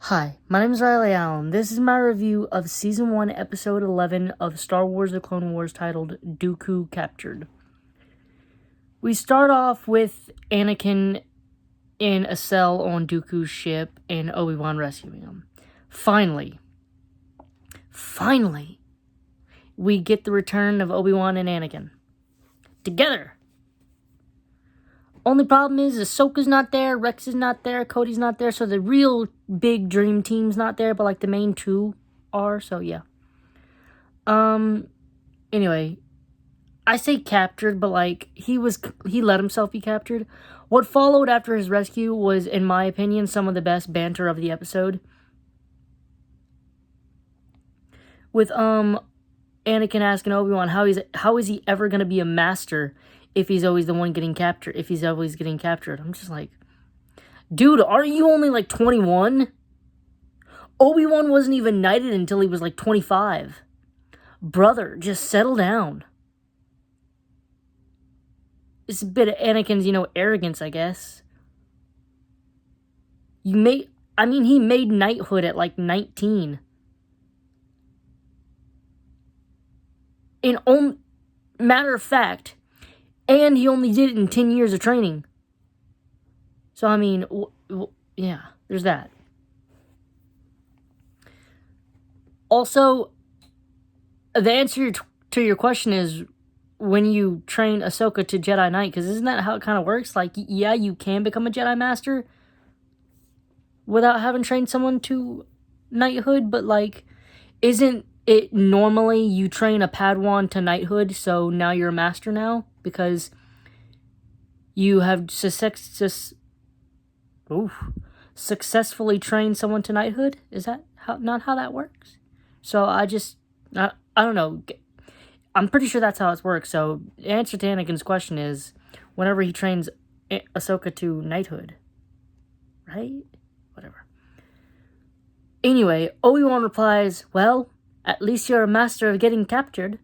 Hi, my name is Riley Allen. This is my review of Season 1, Episode 11 of Star Wars The Clone Wars titled Dooku Captured. We start off with Anakin in a cell on Dooku's ship and Obi-Wan rescuing him. Finally, we get the return of Obi-Wan and Anakin. Together! Only problem is Ahsoka's not there, Rex is not there, Cody's not there, so the real big dream team's not there, but like the main two are, so yeah. Anyway, I say captured, but like he let himself be captured. What followed after his rescue was, in my opinion, some of the best banter of the episode. With Anakin asking Obi-Wan how is he ever gonna be a master if he's always the one getting captured, if he's always getting captured. I'm just like, dude, aren't you only like 21? Obi-Wan wasn't even knighted until he was like 25. Brother, just settle down. It's a bit of Anakin's, arrogance, I guess. He made knighthood at like 19. Matter of fact, and he only did it in 10 years of training. So, yeah, there's that. Also, the answer to your question is when you train Ahsoka to Jedi Knight, because isn't that how it kind of works? Like, yeah, you can become a Jedi Master without having trained someone to knighthood, but like, isn't it normally you train a Padawan to knighthood, so now you're a master now? Because you have successfully trained someone to knighthood? Is that not how that works? So I don't know. I'm pretty sure that's how it works. So the answer to Anakin's question is whenever he trains Ahsoka to knighthood. Right? Whatever. Anyway, Obi-Wan replies, well, at least you're a master of getting captured.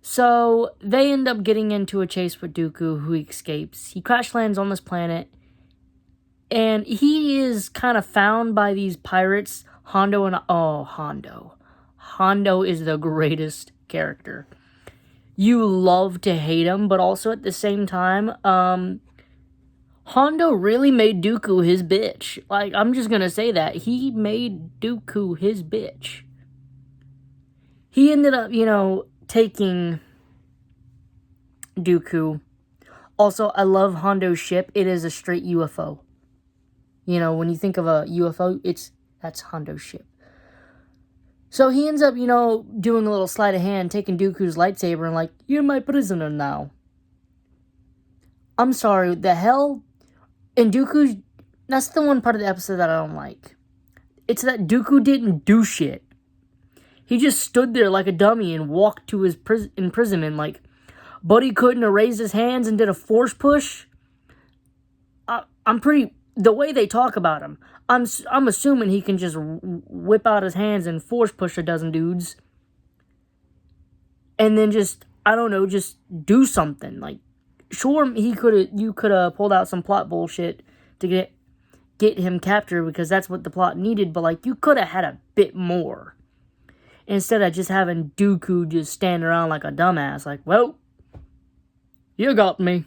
So, they end up getting into a chase with Dooku, who escapes. He crash lands on this planet, and he is kind of found by these pirates, Hondo. Hondo is the greatest character. You love to hate him, but also at the same time, Hondo really made Dooku his bitch. Like, I'm just gonna say that. He made Dooku his bitch. He ended up, taking Dooku. Also, I love Hondo's ship. It is a straight UFO. When you think of a UFO, that's Hondo's ship. So he ends up, doing a little sleight of hand, taking Dooku's lightsaber and like, you're my prisoner now. I'm sorry, the hell? And Dooku, that's the one part of the episode that I don't like. It's that Dooku didn't do shit. He just stood there like a dummy and walked to his imprisonment like, Buddy couldn't have raised his hands and did a force push. The way they talk about him, I'm assuming he can just whip out his hands and force push a dozen dudes. And then just do something. Like, sure, you could have pulled out some plot bullshit to get him captured because that's what the plot needed, but like, you could have had a bit more. Instead of just having Dooku just stand around like a dumbass, like, well, you got me.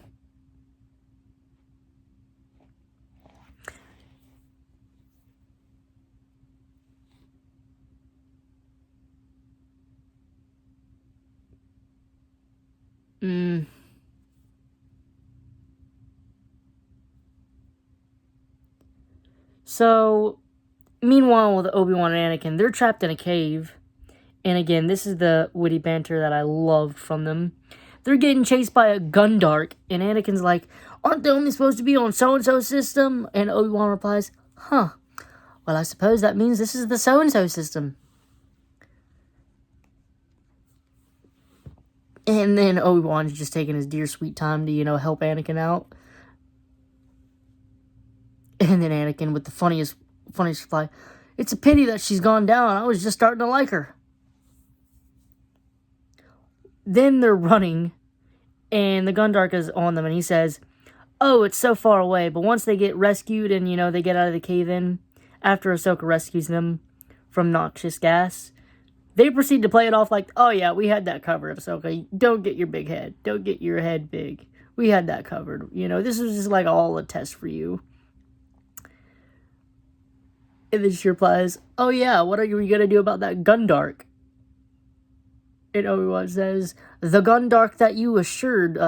So, meanwhile with Obi-Wan and Anakin, they're trapped in a cave. And again, this is the witty banter that I loved from them. They're getting chased by a Gundark, and Anakin's like, aren't they only supposed to be on so-and-so system? And Obi-Wan replies, well, I suppose that means this is the so-and-so system. And then Obi-Wan's just taking his dear sweet time to, help Anakin out. And then Anakin with the funniest reply, it's a pity that she's gone down. I was just starting to like her. Then they're running, and the Gundark is on them, and he says, oh, it's so far away. But once they get rescued and, they get out of the cave-in, after Ahsoka rescues them from noxious gas, they proceed to play it off like, oh yeah, we had that covered, Ahsoka. Don't get your big head. Don't get your head big. We had that covered. This was just like all a test for you. And then she replies, oh yeah, what are you gonna do about that Gundark? And Obi-Wan says, the Gundark that you assured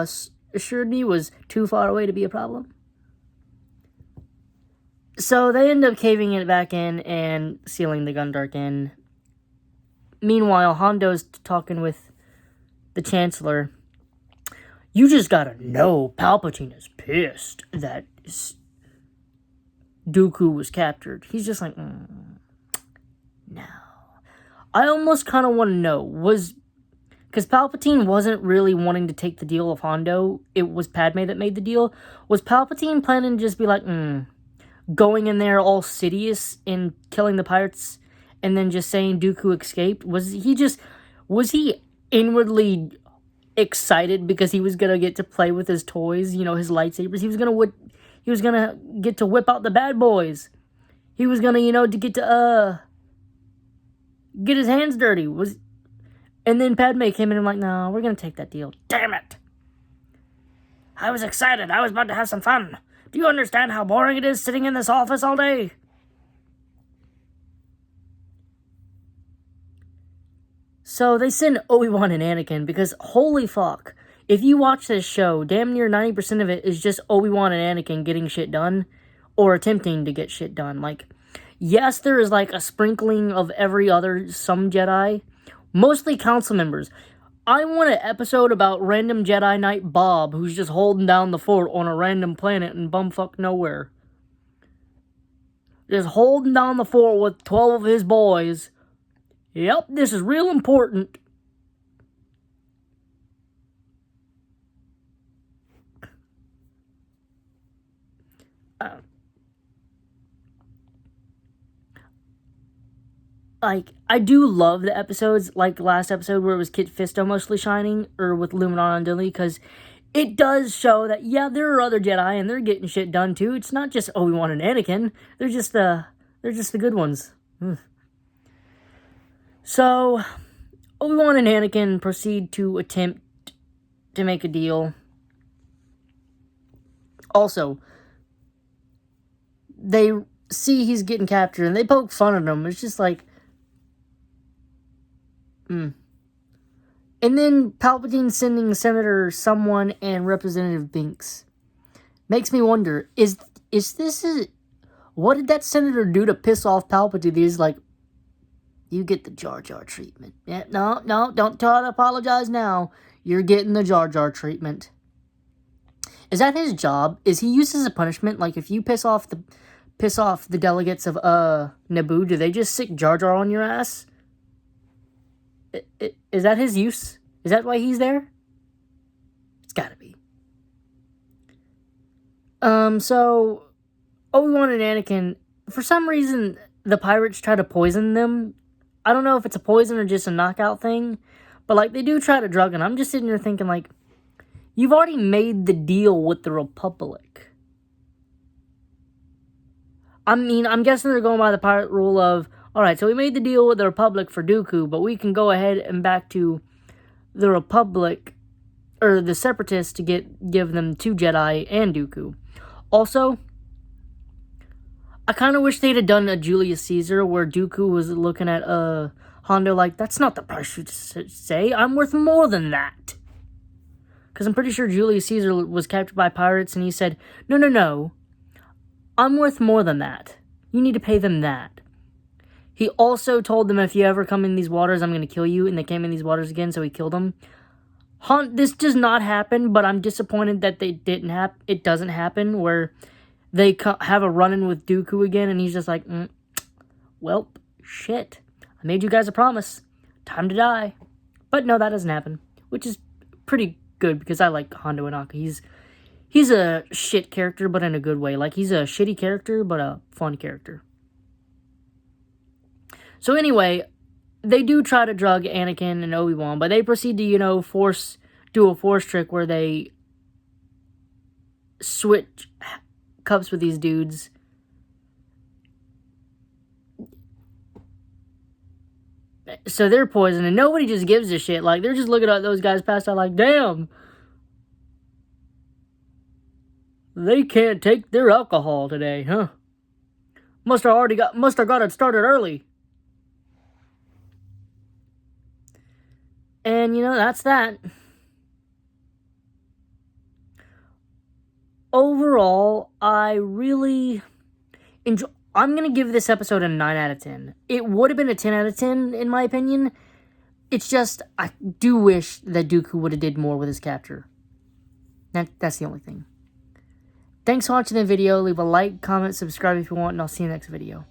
me was too far away to be a problem. So they end up caving it back in and sealing the Gundark in. Meanwhile, Hondo's talking with the Chancellor. You just gotta know Palpatine is pissed that Dooku was captured. He's just like, no. I almost kind of want to know, because Palpatine wasn't really wanting to take the deal of Hondo. It was Padme that made the deal. Was Palpatine planning to just be like, going in there all Sidious and killing the pirates and then just saying Dooku escaped? Was he inwardly excited because he was gonna get to play with his toys, his lightsabers? He was gonna get to whip out the bad boys. He was gonna, to get his hands dirty. And then Padme came in and like, no, we're gonna take that deal. Damn it! I was excited. I was about to have some fun. Do you understand how boring it is sitting in this office all day? So they send Obi-Wan and Anakin because, holy fuck, if you watch this show, damn near 90% of it is just Obi-Wan and Anakin getting shit done or attempting to get shit done. Like, yes, there is like a sprinkling of every other, some Jedi, mostly council members. I want an episode about random Jedi Knight Bob who's just holding down the fort on a random planet in bumfuck nowhere. Just holding down the fort with 12 of his boys. Yep, this is real important. I do love the episodes, like the last episode where it was Kit Fisto mostly shining, or with Luminar and Dilly, because it does show that, yeah, there are other Jedi, and they're getting shit done, too. It's not just Obi-Wan and Anakin. They're just the good ones. So, Obi-Wan and Anakin proceed to attempt to make a deal. Also, they see he's getting captured, and they poke fun at him. It's just like, And then Palpatine sending Senator Someone and Representative Binks. Makes me wonder, is this what did that senator do to piss off Palpatine? He's like, you get the Jar Jar treatment. Yeah, no, don't try to apologize now. You're getting the Jar Jar treatment. Is that his job? Is he used as a punishment? Like, if you piss off the delegates of Naboo, do they just sick Jar Jar on your ass? Is that his use? Is that why he's there? It's gotta be. So Obi-Wan and Anakin, for some reason, the pirates try to poison them. I don't know if it's a poison or just a knockout thing, but like they do try to drug, and I'm just sitting there thinking like, you've already made the deal with the Republic. I mean, I'm guessing they're going by the pirate rule of, alright, so we made the deal with the Republic for Dooku, but we can go ahead and back to the Republic, or the Separatists, to give them 2 Jedi and Dooku. Also, I kind of wish they'd have done a Julius Caesar where Dooku was looking at Hondo like, that's not the price you say, I'm worth more than that. Because I'm pretty sure Julius Caesar was captured by pirates and he said, no, I'm worth more than that. You need to pay them that. He also told them, if you ever come in these waters, I'm going to kill you. And they came in these waters again, so he killed them. This does not happen, but I'm disappointed that it doesn't happen, where they have a run-in with Dooku again, and he's just like, well, shit. I made you guys a promise. Time to die. But no, that doesn't happen, which is pretty good, because I like Hondo Ohnaka. He's a shit character, but in a good way. Like, he's a shitty character, but a fun character. So anyway, they do try to drug Anakin and Obi-Wan, but they proceed to, do a force trick where they switch cups with these dudes. So they're poisoned, and nobody just gives a shit. Like, they're just looking at those guys passed out like, damn. They can't take their alcohol today, huh? Must have got it started early. And, that's that. Overall, I really enjoy. I'm going to give this episode a 9 out of 10. It would have been a 10 out of 10, in my opinion. It's just, I do wish that Dooku would have did more with his capture. That's the only thing. Thanks for watching the video. Leave a like, comment, subscribe if you want, and I'll see you next video.